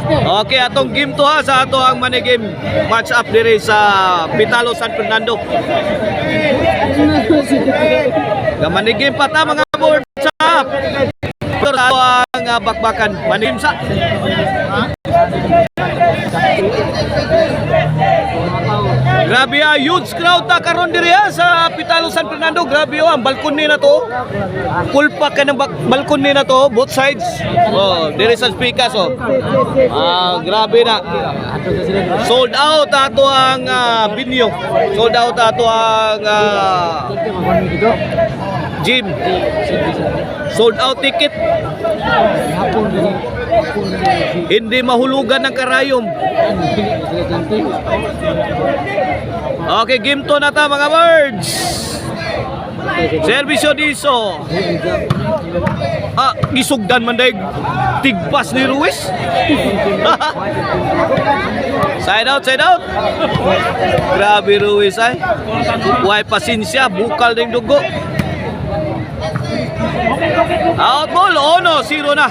Okay, atong game to ha sa ato ang money game match up dire sa Pitalo San Fernando. Money game pa ta mga board up. Ito ang bakbakan money game sa. Grabe huge crowd ta karon diri sa Pitalo San Fernando. Grabe ang balkoni na to. Kulpa ka ng balkoni na to, both sides. Oh, diri sa speakers oh. Grabe na. Sold out ato ang venue. Sold out ato ang gym. Sold out ticket. Hindi mahulugan ng karayom. Okay, game to na ta mga birds. Servisyo diso. Gisugdan man dahil tigpas ni Ruiz. Side out, side out. Grabe Ruiz ay. Huwag pasensya, bukal din dugo. Out ball, 1-0 na.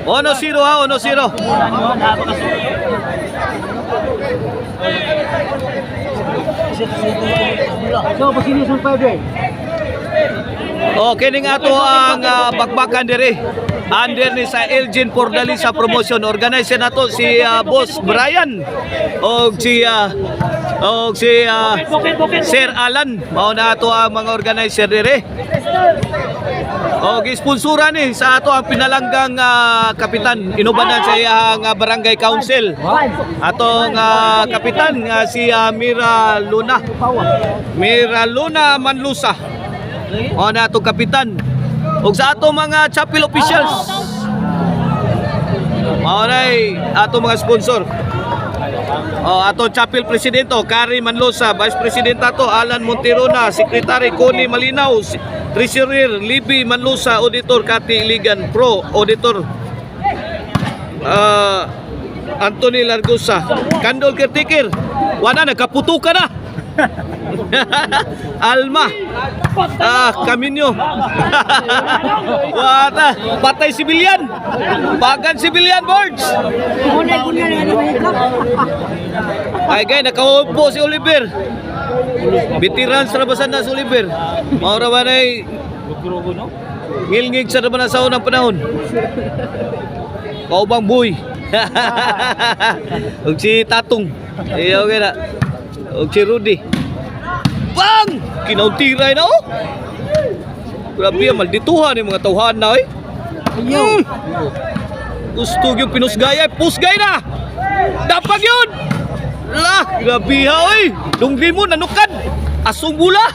1-0 ha, 1-0. Okay, ning ato ang bakbakan diri. Under ni sa Elgin Pordali sa promotion. Organizer nato si Boss Brian o si Sir Alan. Mao na ato ang mga organizer diri. Okay, sponsora ni sa ato ang pinalanggang kapitan inubanan sa iyang barangay council. Atong kapitan si Mira Luna Manlusa. O na ato kapitan. Og sa ato mga chapel officials. Mao nay ato mga sponsor. Ato chapel presidente Kari Manlosa, vice president ato Alan Monterona, secretary Connie Malinaw, treasurer Libby Manlosa, auditor Kati Iligan, pro auditor Anthony Largosa, Kandol caretaker. Wala nagkaputukan na. Alma Kaminyo. Wata patay sibilyan. Bagan sibilyan boards. Ay gay nakaupo si Oliver. Veteran sa rabasan na si Oliver. Maura ba na ngilngig sa rabasan sa unang panahon. Kaubang buhay. Og si Tatong. Iyo gina. Og si Rudy. Bang! Kinauntiray na oh! Grabe ang maldituhan yung mga tauhan na eh. Gusto yung pinusgay ay pusgay na! Dapag yun! Lah! Grabe ha oy! Dungri mo nanukad! Asong bula!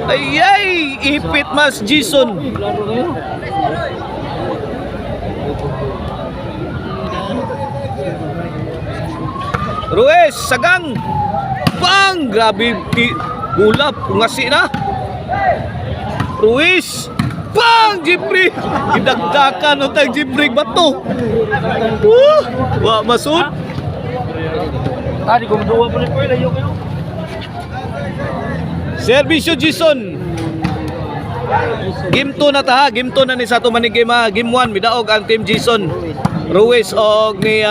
Ay ay! Ipit mas Jason! Ruiz! Sagang! Bang! Grabe bulap, ngasi na. Ruiz. Bang! Jeffrey. Idagdakan o tayong Jeffrey bato. Wa masud. Di ko maduwa po rin po ilayo kayo. Servisyo Jason. Game 2 na ta ha. Game 2 na ni sa ito manigame ha. Game 1 midaog ang team Jason. Ruiz o ni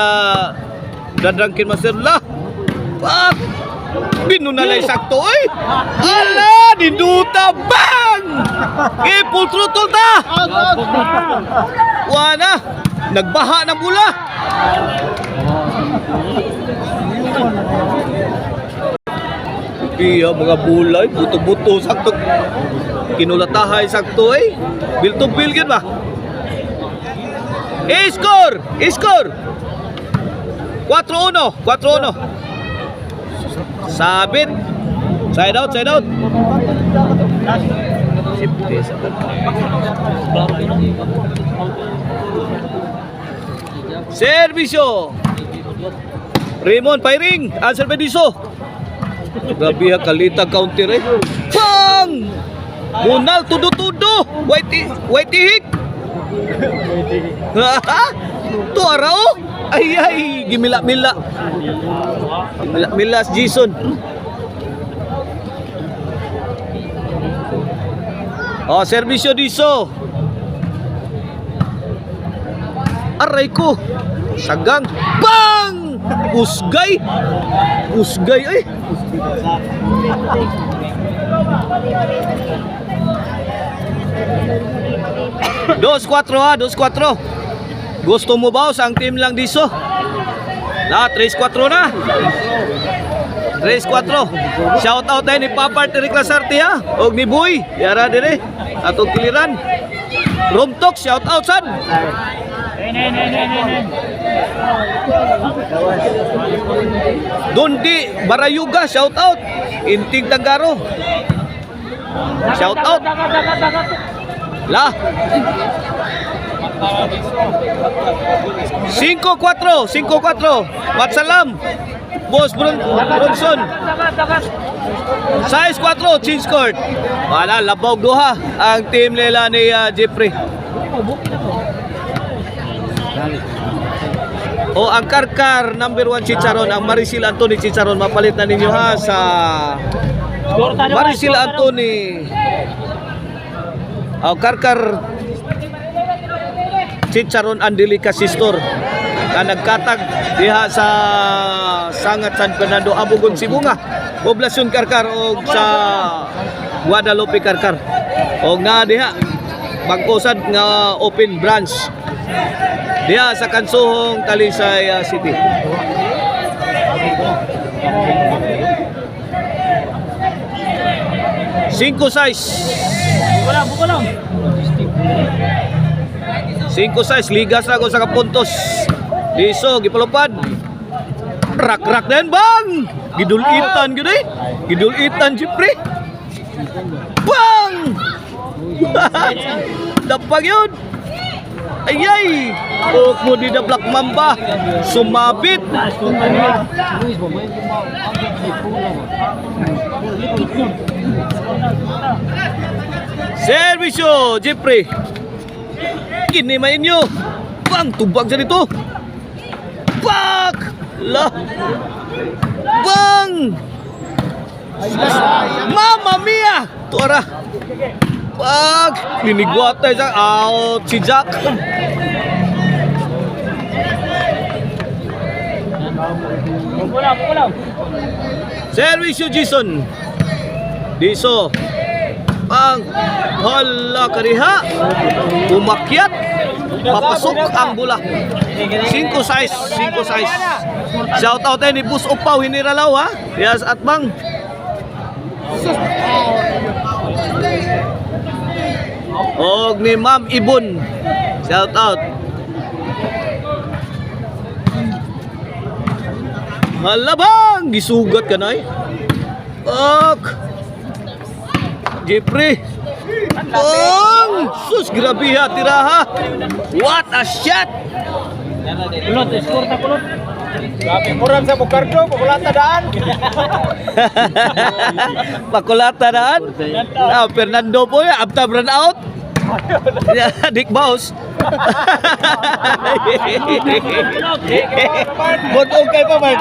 Dadrangkin Master lah. Bang! Binunalay sakto oy. Ala, diduta bang! Full throttle ta. Wana, nagbaha ng bula. Iya mga bulay, buto-buto sakto. Kinulatahay sakto eh. Bil to bil gid ba? Score! Score! 4-1, 4-1. Sabit. Side out, side out. Servisyo. Raymond firing. Answer Bediso. Grabe ha kalita counter eh. Pang! Munal tudo-tudo. White hik. Tu arao. Ay ay gimila-mila. Gimila-mila si Jason. Servisyo diso. Aray ko. Sagang. Bang! Usgay. Usgay ay. Dos 4 ha, 2-4. Gusto mo ba sa ang team lang diso? Na 3-4 na. 3-4. Shout out tayo ni Papa Eric Lasarte ha. Og ni Boy. Yara dire. Atong kiliran. Rumtok, shout out sad. Dundi Barayuga, shout out. Inting Tagaro. Shout out. La. 5-4, 5-4. Watsalam. Boss Bronson. 6-4, change court. Wala, labog duha ang team nila ni Jeffrey. O ang Karkar number 1 Chicharon, ang Maricel Anthony Chicharon, mapalit na ninyo ha sa Maricel Anthony. O Karkar Chicharon Andelica Sistor na nagkatag diha sa Sangat San Fernando, Abugon, Sibunga, Poblasyon Karkar o sa Guadalupe Karkar. O na diha Bangkosad nga open branch diha sa Kansuhong, Talisay City. Cinco size. 5-6, ligas na ako sa kapuntos. Diso, gipalupad. Rak-rak na yan, bang! Gidulitan yun eh. Gidulitan, Jeffrey. Bang! Dapag yun. Ayay! Huwag mo di na Black Mamba. Sumabit. Servisyo, Jeffrey. Kinimayin nyo. Bang! Tubag sa dito. Bang! La! Bang! Mama mia! Tuara! Bang! Linigwatay sa out si Jack. Servisyo Jason. Diso. Bang! Hala kariha. Umakyat. Papasok ang bola. 5-6. Shout out ni Bus Upaw Hiniralaw ha. Yes at bang. Og ni Ma'am Ibon. Shout out. Malabang gisugat ka na eh. Ok. Jeffrey. Bang! Sus, grabe ha, tiraha. What a shot! Kulot, score ta kulot. Grabe, murang sa Bukardo, pakulata daan. Pakulata daan. Fernando po ya, abtab run out. Dick Baus. Botong kay pa Mark.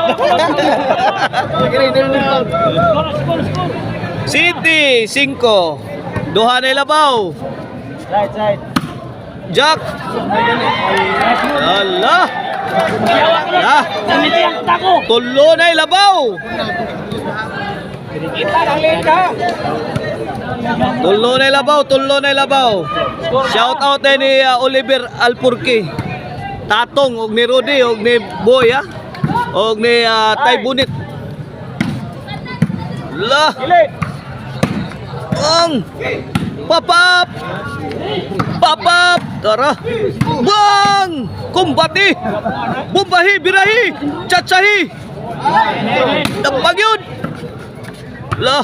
City 5. Duha na ilabaw. Right. Jack. Allah. Ah. Tulo na ilabaw. Tulo na ilabaw. Shout out ni Oliver Alpurque. Tatong og ni Rudy og ni Boy ha. Og ni Tay Bunit. La. Papap! Tara! Bang! Kumbati! Bumbahi! Birahi! Tsatsahi! Dapag yun! La!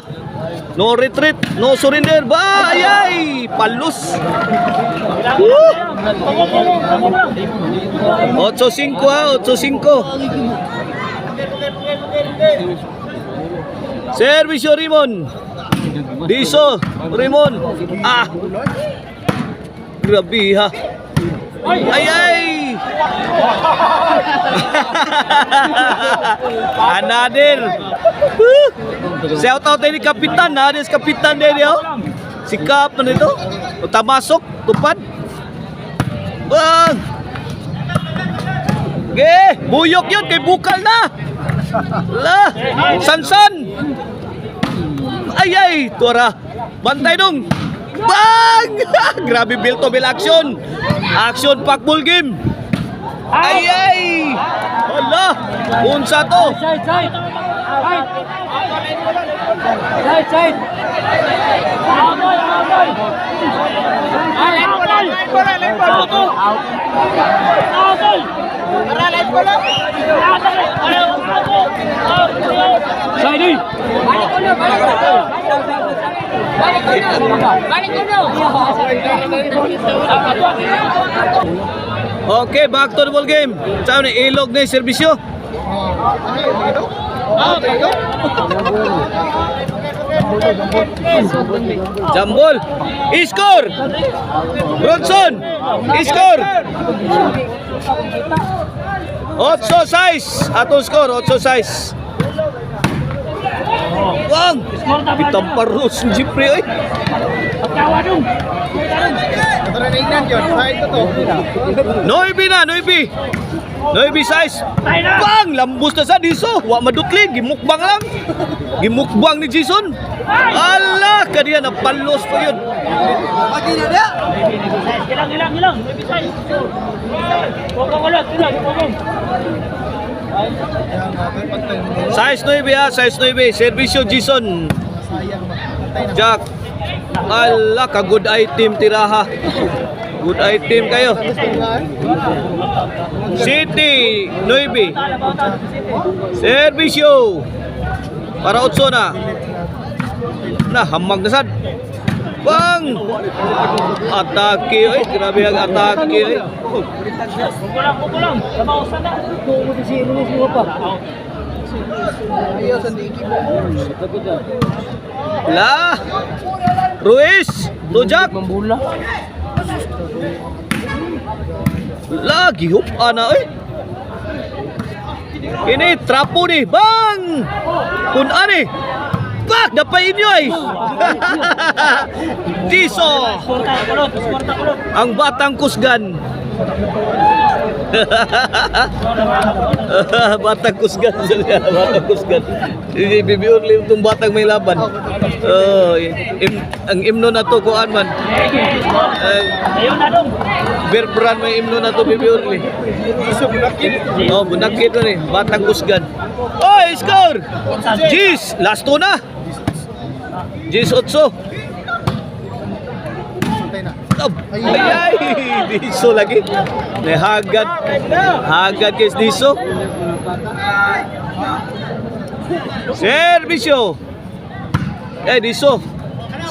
No retreat! No surrender! Ba! Ayay! Palus! 8-5 ha! 8-5! Servisyo Rimon! Diso, Rimon. Ah. Grabe ha. Ay. Anadir. Shout out ni Kapitan ha. Des Kapitan din yo. Sikap na nito. Tamasok, tupad. Bang. Okay, buyok yun kay bukal na. La, Sansan. Ay, tuara. Bantay dong. Bang! Grabe bill to bill action. Action pack ball game. Ay. Hala, unsa to? Side. Side. Okay, back to the ball game. Saan ni ilog na yung serbisyo? Jambol. Iskor. Bronson. Iskor. 8-6. Atong score 8-6. Wang. Itamparos ng Jeffrey. Noibi na. Noibi size. Bang! Lambos na sa diso. Wa madukli. Gimukbang lang. Gimukbang ni Jason. Ala! Kaniya napalos pa yun. Hilang. Size 9 ha. Size 9. Servisyo Jason. Jack. Ala ka good item tiraha. Good item kayo. City 9. Servisyo. Para 8 na. Hamag na sad. Bang! Atake oy, grabe ang atake oy. Kukulang. Kamausan na. La. Ruiz, Rojak. Lagi hup ana oy. Ini trapo ni, bang. Kun ani. Bak dapat inyo ay. Diso. Ang batang kusgan. Batang kusgan. Batang kusgan. Bibi Urli itong batang may laban. Ang imno na to kuan man. Berbrand may imno na to Bibi Urli. Oh, bunakit na ni. Batang kusgan. Oh, score! Jis! Last to na. Jis 8. Ay, Diso lagi. May hagad kay Diso. Servisyo. Diso.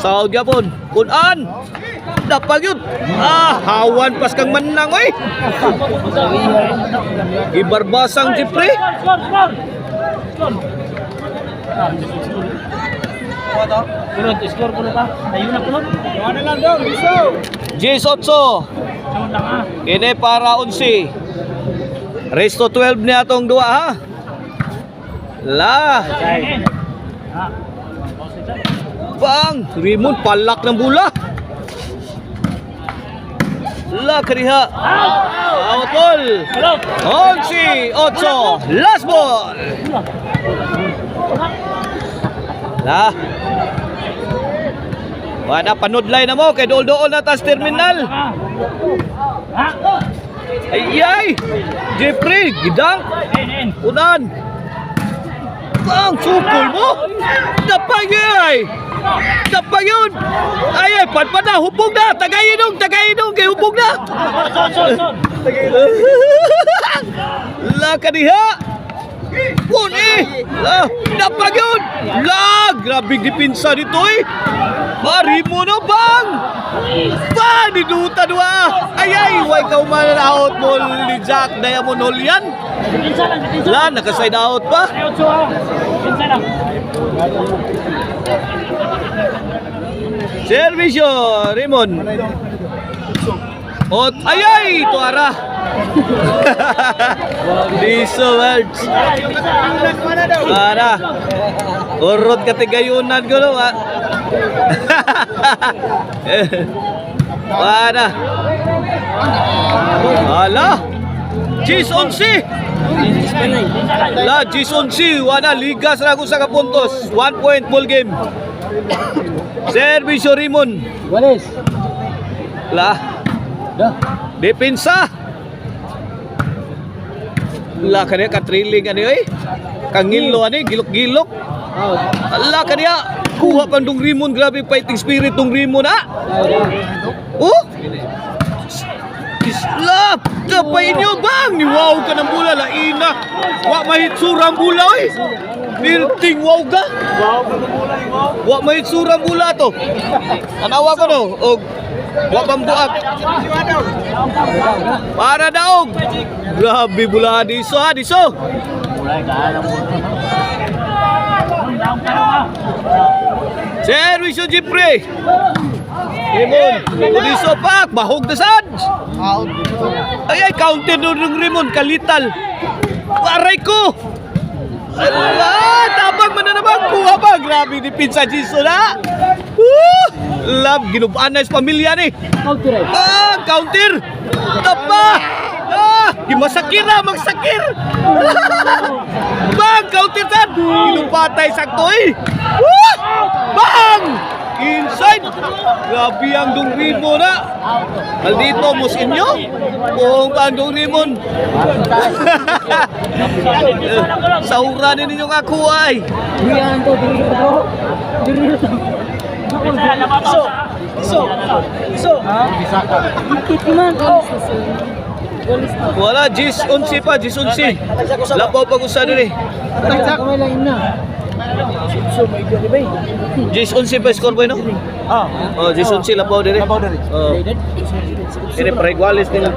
Saud yapon. Kunan. Dapat yun. Hawan pas kang manang oy. Ibarbasang Jeffrey. Score ko pa. Ayun na kulot. Ano lang daw, Diso. Jis 8. Ini para 11. Resto 12 niya atong dua ha. La. Bang, Raymond palak ng bola. La kariha. Out ball. 11, 8. Last ball. La. Wala panudlay na mo kay dool-dool na tas terminal. Ay. Jeffrey, gidang. Unan. Bang, sukol mo. Dapay. Dapat yun. Ay, padpad na. Hubog na. Tagayinong. Kaya hubog na. La kaniha. La. Dapat yun. La. Grabing dipinsa dito eh. Mari mo na bang. Dinuta dua. Ay. Way ka umanan out mo ni Jack Diamond Hall yan. La. Nakaside out pa. Servisyo, Raymond. Ay, tuara. Diso words. Tuara. Urot katigayunan ko no. Tuara. Hala. Gis 11. La Gis 11 wala ligas ra ko sa kapuntos. 1 point ball game. Servisyo Rimon. Walis. La depensa. La kaniya katriling ani oy. Kangilo ani gilok-gilok. Allah kaniya kuha pang dong Rimon, grabe fighting spirit dong Rimon ha. Oh. Islap, kapay inyo bang? Wow ka ng bula, laina. Wa mahitsurang bula oy. Birting wow ka. Wa mahitsurang bula to. Tanawa ko no. Og wa pang buak. Para daog. Grabe bula diso ha, diso. Servisyo Jipre. Rimon, Udiso pak, bahog na sad. Ay, counter ng Rimon, kalital. Aray ko. Ala, tabang man na naman. Kuha ba? Grabe ni Pinsa Jiso na. Love, ginubaan na sa pamilya ni. Counter. Tapa. Masakir na, magsakir. Bang, counter sad. Ginupatay sakto eh. Bang! Inside! Grabe ang Dong Rimon na! Maldito, mos inyo! Buong pa ang Dong Rimon! Sauranin ninyo nga kuhay! Wala, Gis 11 pa, Gis 11. Lapaw pag-usa din eh. Gis 11 pa score boy no? Oh, Gis 11 lapaw din eh. Ini pre-iguales din.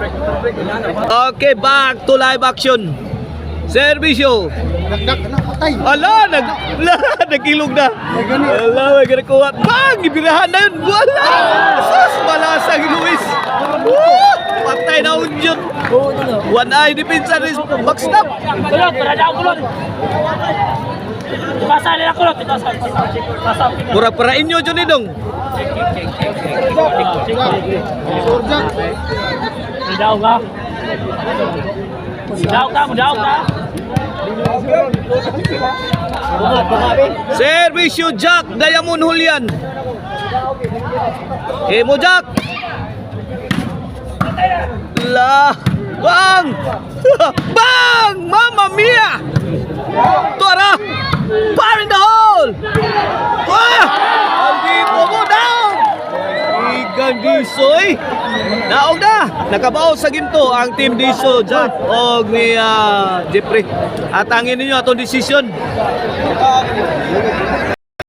Okay, back to live action. Servisyo. Ala, nagilog na. Ala, may ganakuha. Bang! Ibirahan na yun. Wala! Sus, malasang Luis. Patay na unjot. One eye defense is backstop. Kulot, berada ang kulot. Pasal na kulot. Pura-pura inyo dyan ni Dong. Mudaw ka. Mudaw ka. Servisyo Jack Diamond Julian. Mo Jack. La. Bang! Bang! Mamma mia! Tuara! Fire in the hole! Wah! Aldito mo down! Igan Disoy! Naog na! Nakabaw sa ginto ang team Diso, Jack o ni Jeffrey. At angin ninyo atong decision.